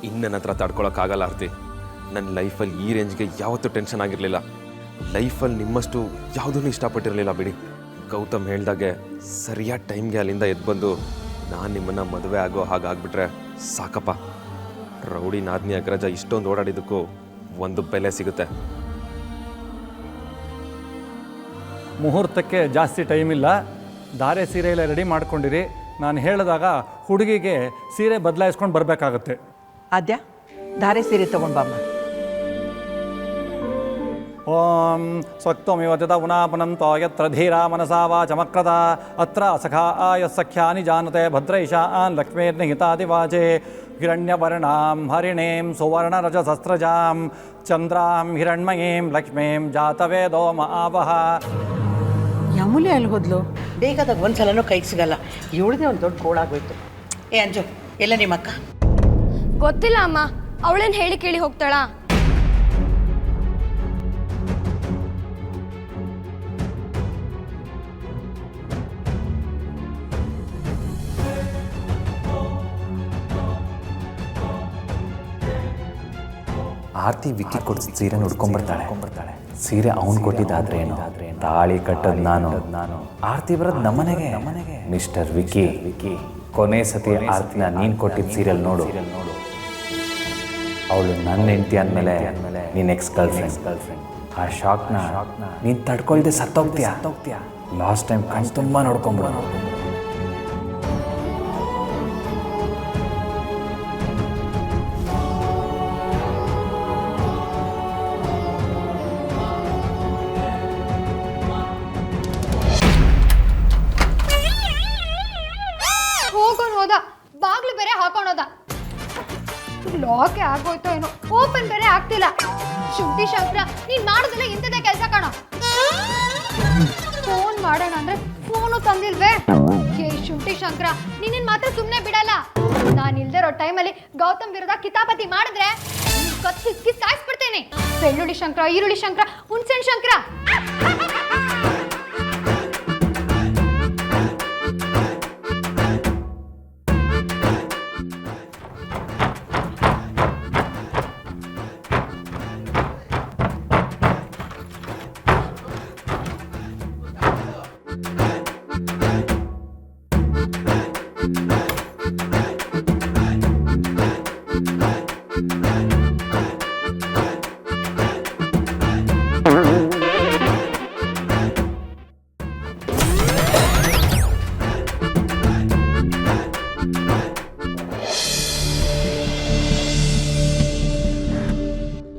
ಇನ್ನು ನನ್ನ ಹತ್ರ ತಡ್ಕೊಳಕ್ಕಾಗಲ್ಲ ಆರ್ತಿ. ನನ್ನ ಲೈಫಲ್ಲಿ ಈ ರೇಂಜ್ಗೆ ಯಾವತ್ತೂ ಟೆನ್ಷನ್ ಆಗಿರಲಿಲ್ಲ. ಲೈಫಲ್ಲಿ ನಿಮ್ಮಷ್ಟು ಯಾವುದೂ ಇಷ್ಟಪಟ್ಟಿರಲಿಲ್ಲ ಬಿಡಿ. ಗೌತಮ್ ಹೇಳ್ದಾಗೆ ಸರಿಯಾದ ಟೈಮ್ಗೆ ಅಲ್ಲಿಂದ ಎದ್ದು ಬಂದು ನಾನು ನಿಮ್ಮನ್ನು ಮದುವೆ ಆಗೋ ಹಾಗಾಗ್ಬಿಟ್ರೆ ಸಾಕಪ್ಪ. ರೌಡಿ ನಾದ್ನಿ ಅಗ್ರಜ ಇಷ್ಟೊಂದು ಓಡಾಡಿದ್ದಕ್ಕೂ ಒಂದು ಬೆಲೆ ಸಿಗುತ್ತೆ. ಮುಹೂರ್ತಕ್ಕೆ ಜಾಸ್ತಿ ಟೈಮ್ ಇಲ್ಲ. ಧಾರೆ ಸೀರೆ ಎಲ್ಲ ರೆಡಿ ಮಾಡ್ಕೊಂಡಿರಿ. ನಾನು ಹೇಳಿದಾಗ ಹುಡುಗಿಗೆ ಸೀರೆ ಬದಲಾಯಿಸ್ಕೊಂಡು ಬರಬೇಕಾಗತ್ತೆ. ಆದ್ಯ ಧಾರೆ ಸೀರೆ ತೊಗೊಂಡು ಬಾಮ್ಮ. ಓಂ ಸ್ವಕ್ತಮಿವಚದ ಉನಾಪನಂತೋ ಯತ್ರ ಧೀರಾ ಮನಸಾ ವಾಚಮಕ್ರದ ಅತ್ರ ಸಖಾ ಯಸ್ಸಖ್ಯಾನಿ ಜಾನತೆ ಭದ್ರೈಷಾನ್ ಲಕ್ಷ್ಮೀರ್ನಿಹಿತಾದಿವಾಚೆ ಹಿರಣ್ಯವರ್ಣಾಂ ಹರಿಣೀಂ ಸುವರ್ಣರಜಸಸ್ರಜಾಂ ಚಂದ್ರಾಂ ಹಿರಣ್ಮಯೀಂ ಲಕ್ಷ್ಮೀಂ ಜಾತವೇದೋ ಆವಹ. ಯಮುಲೆ ಅಲ್ಲಿ ಹೋದ್ಲು. ಬೇಕಾದಾಗ ಒಂದ್ಸಲನೂ ಕೈಗೆ ಸಿಗಲ್ಲ. ಇವಳದೇ ಒಂದು ದೊಡ್ಡ ಗೋಳಾಗೋಯ್ತು. ಏ ಅಂಜು, ಎಲ್ಲ ನಿಮ್ಮ ಅಕ್ಕ? ಗೊತ್ತಿಲ್ಲ ಅಮ್ಮ, ಅವಳೇನು ಹೇಳಿ ಕೇಳಿ ಹೋಗ್ತಾಳಾ? ಆರ್ತಿ ವಿಕ್ಕಿ ಕೊಡಿಸಿದ ಸೀರೆ ಉಡ್ಕೊಂಡ್ಬರ್ತಾಳೆ. ಸೀರೆ ಅವನು ಕೊಟ್ಟಿದ್ದಾದ್ರೆ ಏನು, ತಾಳಿ ಕಟ್ಟದ್ ನಾನು, ಆರ್ತಿ ಬರೋದು ನಮ್ಮನೆಗೆ. ಮಿಸ್ಟರ್ ವಿಕ್ಕಿ, ಕೊನೆ ಸತಿ ಆರ್ತಿನ ನೀನು ಕೊಟ್ಟಿದ್ದ ಸೀರಿಯಲ್ ನೋಡು. ಅವಳು ನನ್ನ ಹೆಂಡತಿ ಅಂದಮೇಲೆ ನೀನು ಎಕ್ಸ್ ಗರ್ಲ್ ಫ್ರೆಂಡ್. ಆ ಶಾಕ್ನ ನೀನು ತಡ್ಕೊಳ್ದೆ ಸತ್ತೋಗ್ತೀಯಾ. ಲಾಸ್ಟ್ ಟೈಮ್ ಕಣ್ ತುಂಬ ನೋಡ್ಕೊಂಬಿಡೋಣ. ಹೋದ ಬಾಗ್ಲು ಬೇರೆ ಹಾಕೊಂಡೋದ. ಲಾಕೆ ಆಗೋಯ್ತೋ ಏನೋ, ಓಪನ್ ಬೇರೆ ಆಗ್ತಿಲ್ಲ. ಶುಂಠಿ ಶಂಕರ, ನೀನ್ ಮಾಡೋದಿಲ್ಲ ಇಂಥದೇ ಕೆಲಸ ಕಾಣೋ. ಫೋನ್ ಮಾಡೋಣ ಅಂದ್ರೆ ಫೋನು ತಂದಿಲ್ವೇ? ಹೇ ಶುಂಠಿ ಶಂಕರ, ನೀನಿನ್ ಮಾತ್ರ ಸುಮ್ಮನೆ ಬಿಡಲ್ಲ. ನಾನು ಇಲ್ದೇ ಇರೋ ಟೈಮಲ್ಲಿ ಗೌತಮ್ ವಿರುದ್ಧ ಕಿತಾಪತಿ ಮಾಡಿದ್ರೆ ಕತ್ತಿ ಸಾಯಿಸ್ಬಿಡ್ತೇನೆ. ಬೆಳ್ಳುಳ್ಳಿ ಶಂಕರ, ಈರುಳ್ಳಿ ಶಂಕರ, ಹುಣ್ಸೆಣ್ ಶಂಕರ.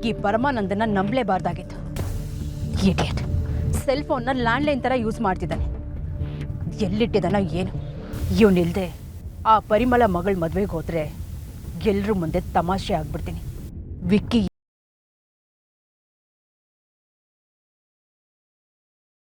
ಈ ಪರಮಾನಂದನ ನಂಬಲೇಬಾರ್ದಾಗಿತ್ತು. ಇಡಿಯಟ್. ಸೆಲ್ ಫೋನ್ನ ಲ್ಯಾಂಡ್ಲೈನ್ ಥರ ಯೂಸ್ ಮಾಡ್ತಿದ್ದಾನೆ. ಎಲ್ಲಿಟ್ಟಿದ್ದಾನೋ ಏನು. ಇವನಿಲ್ದೆ ಆ ಪರಿಮಳ ಮಗಳ ಮದುವೆಗೆ ಹೋದರೆ ಎಲ್ಲರ ಮುಂದೆ ತಮಾಷೆ ಆಗ್ಬಿಡ್ತೀನಿ. ವಿಕ್ಕಿ